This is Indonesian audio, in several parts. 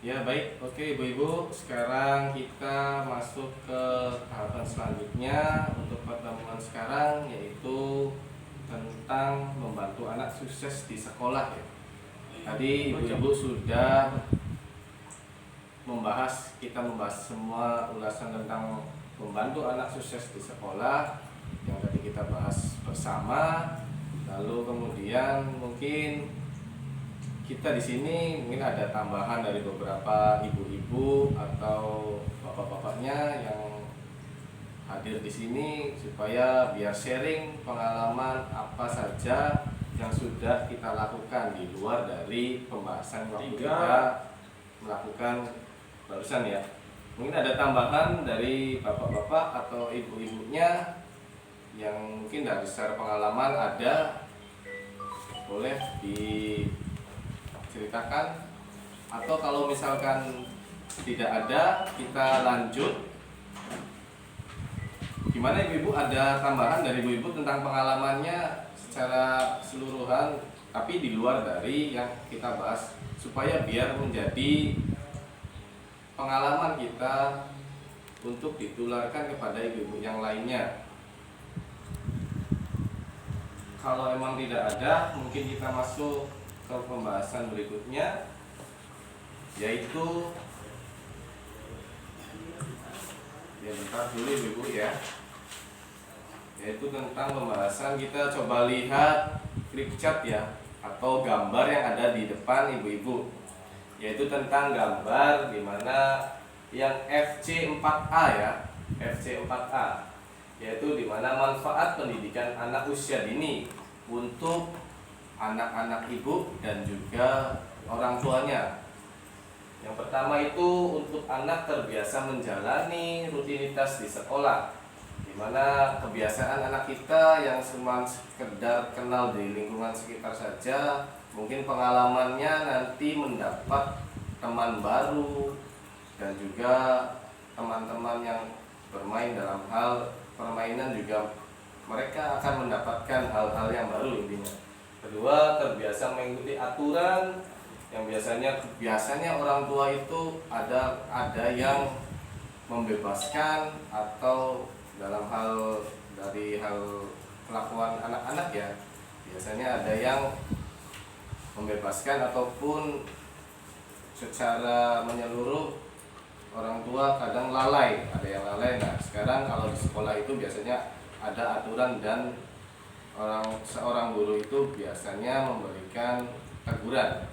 Ya baik, oke Ibu-Ibu, sekarang kita masuk ke tahapan selanjutnya untuk pertemuan sekarang, yaitu tentang membantu anak sukses di sekolah ya. Tadi Ibu-Ibu sudah kita membahas semua ulasan tentang membantu anak sukses di sekolah yang tadi kita bahas bersama. Lalu kemudian mungkin kita di sini mungkin ada tambahan dari beberapa ibu-ibu atau bapak-bapaknya yang hadir di sini supaya biar sharing pengalaman apa saja yang sudah kita lakukan di luar dari pembahasan waktu kita melakukan barusan ya. Mungkin ada tambahan dari bapak-bapak atau ibu-ibunya yang mungkin dari secara pengalaman ada, boleh diceritakan, atau kalau misalkan tidak ada kita lanjut. Gimana ibu-ibu, ada tambahan dari ibu-ibu tentang pengalamannya secara keseluruhan tapi di luar dari yang kita bahas supaya biar menjadi pengalaman kita untuk ditularkan kepada ibu-ibu yang lainnya. Kalau emang tidak ada, mungkin kita masuk ke pembahasan berikutnya, yaitu bentar dulu ibu ya, yaitu tentang pembahasan. Kita coba lihat flip chart ya, atau gambar yang ada di depan ibu-ibu, yaitu tentang gambar dimana yang FC4A ya, FC4A, yaitu dimana manfaat pendidikan anak usia dini untuk anak-anak ibu dan juga orang tuanya. Yang pertama itu untuk anak terbiasa menjalani rutinitas di sekolah, dimana kebiasaan anak kita yang cuma sekedar kenal di lingkungan sekitar saja, mungkin pengalamannya nanti mendapat teman baru dan juga teman-teman yang bermain dalam hal permainan, juga mereka akan mendapatkan hal-hal yang baru intinya. Kedua, terbiasa mengikuti aturan yang biasanya orang tua itu ada yang membebaskan, atau dalam hal dari hal kelakuan anak-anak ya, biasanya ada yang membebaskan ataupun secara menyeluruh orang tua kadang lalai, ada yang lalai. Nah sekarang kalau di sekolah itu biasanya ada aturan dan seorang guru itu biasanya memberikan teguran.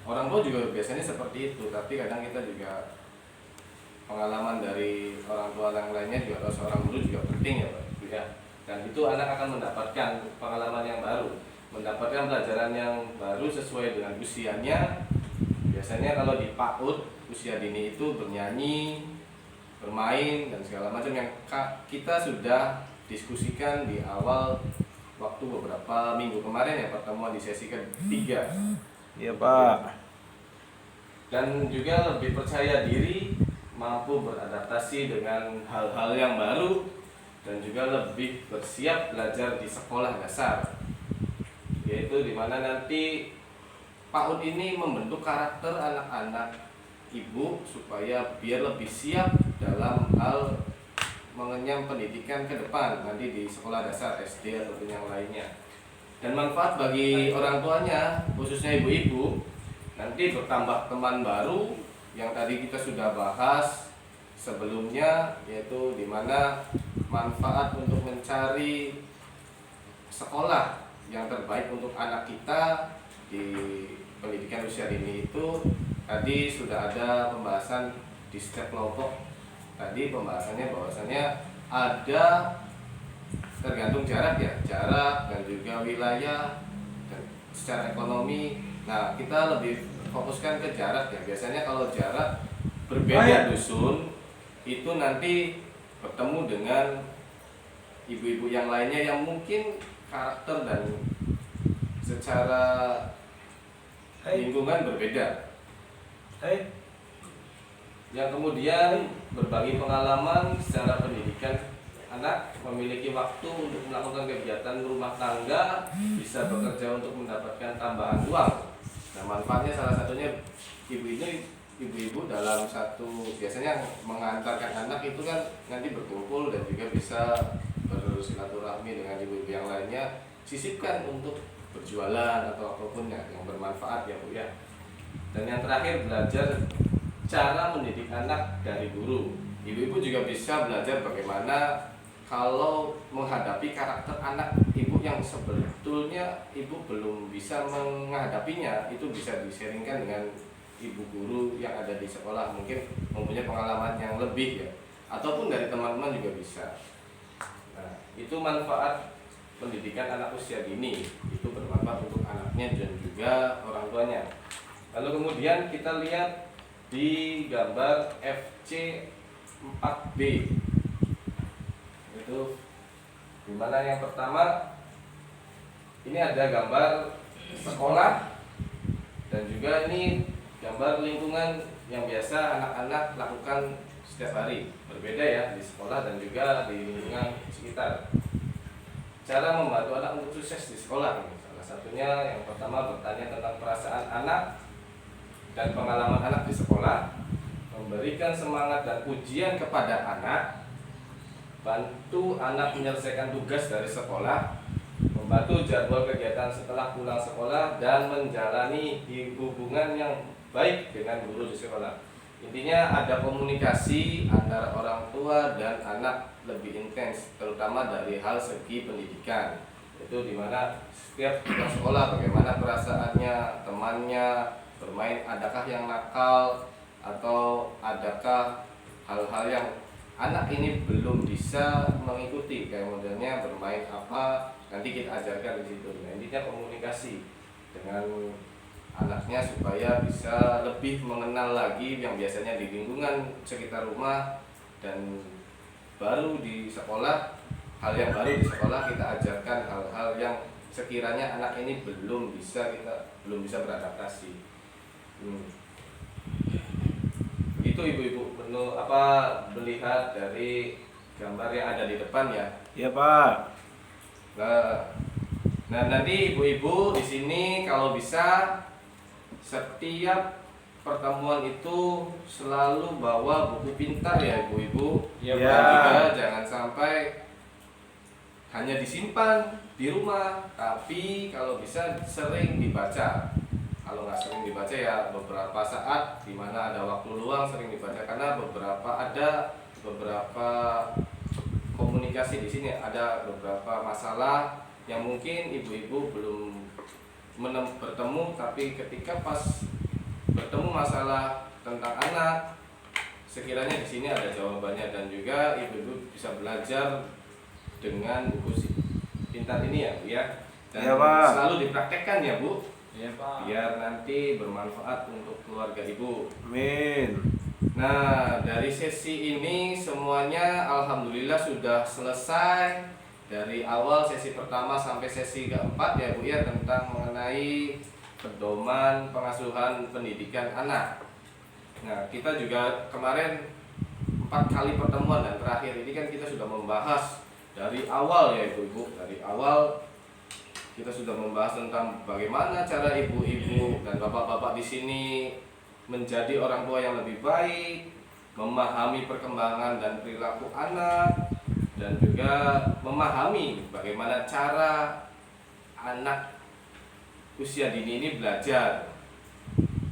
Orang tua juga biasanya seperti itu, tapi kadang kita juga pengalaman dari orang tua yang lainnya juga, atau seorang guru juga penting ya Pak ya. Dan itu anak akan mendapatkan pengalaman yang baru, mendapatkan pelajaran yang baru sesuai dengan usianya. Biasanya kalau di PAUD usia dini itu bernyanyi, bermain dan segala macam yang kita sudah diskusikan di awal waktu beberapa minggu kemarin ya, pertemuan di sesi ketiga. Iya Pak. Dan juga lebih percaya diri, mampu beradaptasi dengan hal-hal yang baru, dan juga lebih bersiap belajar di sekolah dasar, yaitu dimana nanti PAUD ini membentuk karakter anak-anak ibu supaya biar lebih siap dalam hal mengenyam pendidikan ke depan nanti di sekolah dasar SD atau yang lainnya. Dan manfaat bagi orang tuanya, khususnya ibu-ibu, nanti bertambah teman baru yang tadi kita sudah bahas sebelumnya, yaitu dimana manfaat untuk mencari sekolah yang terbaik untuk anak kita di pendidikan usia dini itu. Tadi sudah ada pembahasan di setiap kelompok. Tadi pembahasannya bahwasannya ada tergantung jarak ya, jarak dan juga wilayah dan secara ekonomi. Nah kita lebih fokuskan ke jarak ya. Biasanya kalau jarak berbeda dusun itu nanti bertemu dengan ibu-ibu yang lainnya yang mungkin karakter dan secara lingkungan berbeda, yang kemudian berbagi pengalaman secara pendidikan anak, memiliki waktu untuk melakukan kegiatan rumah tangga, bisa bekerja untuk mendapatkan tambahan uang. Nah, manfaatnya salah satunya ibu-ibu dalam biasanya mengantarkan anak itu kan nanti berkumpul dan juga bisa bersilaturahmi dengan ibu-ibu yang lainnya, sisipkan untuk berjualan atau apapun yang bermanfaat ya Bu ya. Dan yang terakhir, belajar cara mendidik anak dari guru. Ibu-ibu juga bisa belajar bagaimana kalau menghadapi karakter anak ibu yang sebetulnya ibu belum bisa menghadapinya, itu bisa di-sharingkan dengan ibu guru yang ada di sekolah, mungkin mempunyai pengalaman yang lebih ya, ataupun dari teman-teman juga bisa. Nah, itu manfaat pendidikan anak usia dini, itu bermanfaat untuk anaknya dan juga orang tuanya. Lalu kemudian kita lihat di gambar FC 4B, itu dimana yang pertama ini ada gambar sekolah dan juga ini gambar lingkungan yang biasa anak-anak lakukan setiap hari, berbeda ya di sekolah dan juga di lingkungan sekitar. Cara membantu anak untuk sukses di sekolah ini salah satunya yang pertama bertanya tentang perasaan anak dan pengalaman anak di sekolah, memberikan semangat dan pujian kepada anak, bantu anak menyelesaikan tugas dari sekolah, membantu jadwal kegiatan setelah pulang sekolah, dan menjalani hubungan yang baik dengan guru di sekolah. Intinya ada komunikasi antara orang tua dan anak lebih intens, terutama dari hal segi pendidikan. Itu dimana setiap pulang sekolah bagaimana perasaannya, temannya, bermain, adakah yang nakal atau adakah hal-hal yang anak ini belum bisa mengikuti, kayak modelnya bermain apa, nanti kita ajarkan di situ. Nah, intinya komunikasi dengan anaknya supaya bisa lebih mengenal lagi yang biasanya di lingkungan sekitar rumah, dan baru di sekolah, hal yang baru di sekolah kita ajarkan hal-hal yang sekiranya anak ini belum bisa beradaptasi. Begitu ibu-ibu melihat dari gambar yang ada di depan ya. Iya Pak. Nah nanti ibu-ibu di sini kalau bisa setiap pertemuan itu selalu bawa buku pintar ya ibu-ibu. Iya Dan Pak. juga jangan sampai hanya disimpan di rumah, tapi kalau bisa sering dibaca. Kalau nggak sering dibaca ya beberapa saat di mana ada waktu luang sering dibaca, karena ada beberapa komunikasi di sini, ada beberapa masalah yang mungkin ibu-ibu belum bertemu, tapi ketika pas bertemu masalah tentang anak, sekiranya di sini ada jawabannya, dan juga ibu-ibu bisa belajar dengan buku pintar ini ya Bu ya. Dan ya, Pak. Selalu dipraktekkan ya Bu. Iya Pak. Biar nanti bermanfaat untuk keluarga ibu. Amin. Nah, dari sesi ini semuanya alhamdulillah sudah selesai. Dari awal sesi pertama sampai sesi keempat ya Bu ya, tentang mengenai pedoman pengasuhan pendidikan anak. Nah, kita juga kemarin 4 kali pertemuan, dan terakhir ini kan kita sudah membahas dari awal ya ibu-ibu. Dari awal kita sudah membahas tentang bagaimana cara ibu-ibu dan bapak-bapak di sini menjadi orang tua yang lebih baik, memahami perkembangan dan perilaku anak, dan juga memahami bagaimana cara anak usia dini ini belajar.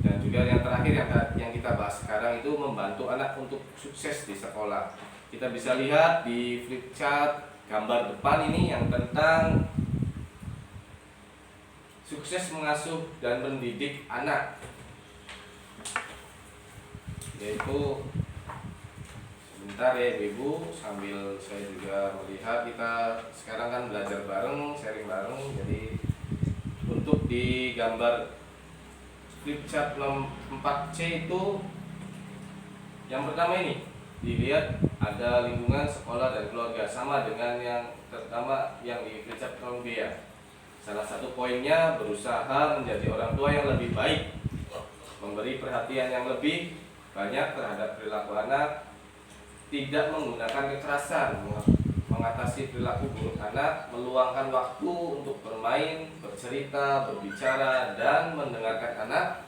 Dan juga yang terakhir yang kita bahas sekarang itu membantu anak untuk sukses di sekolah. Kita bisa lihat di flip chart gambar depan ini yang tentang sukses mengasuh dan mendidik anak, yaitu sebentar ya ibu, sambil saya juga melihat, kita sekarang kan belajar bareng, sharing bareng. Jadi untuk di gambar flip chart 4C itu yang pertama ini dilihat ada lingkungan, sekolah, dan keluarga, sama dengan yang pertama yang di flip chart B ya. Salah satu poinnya berusaha menjadi orang tua yang lebih baik, memberi perhatian yang lebih banyak terhadap perilaku anak, tidak menggunakan kekerasan, mengatasi perilaku buruk anak, meluangkan waktu untuk bermain, bercerita, berbicara, dan mendengarkan anak,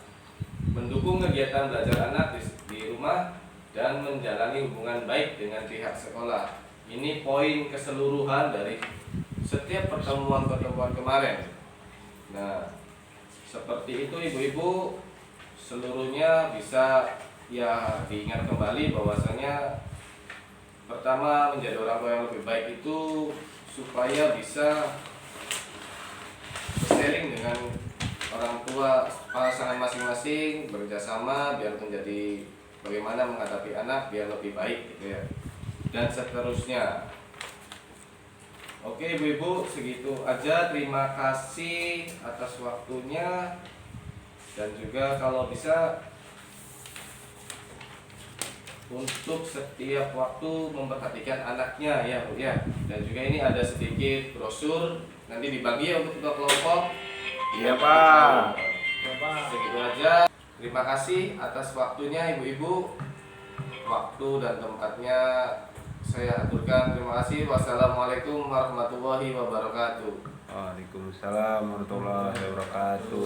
mendukung kegiatan belajar anak di rumah, dan menjalani hubungan baik dengan pihak sekolah. Ini poin keseluruhan dari setiap pertemuan-pertemuan kemarin. Nah, seperti itu ibu-ibu, seluruhnya bisa ya diingat kembali bahwasanya pertama, menjadi orang tua yang lebih baik itu supaya bisa sharing dengan orang tua pasangan masing-masing, bekerjasama biar menjadi bagaimana menghadapi anak biar lebih baik gitu ya, dan seterusnya. Oke ibu-ibu, segitu aja. Terima kasih atas waktunya, dan juga kalau bisa untuk setiap waktu memperhatikan anaknya ya Bu ya. Dan juga ini ada sedikit brosur, nanti dibagi ya untuk dua kelompok. Iya Pak. Segitu aja. Terima kasih atas waktunya ibu-ibu. Waktu dan tempatnya saya aturkan. Terima kasih. Wassalamualaikum warahmatullahi wabarakatuh. Waalaikumsalam warahmatullahi wabarakatuh.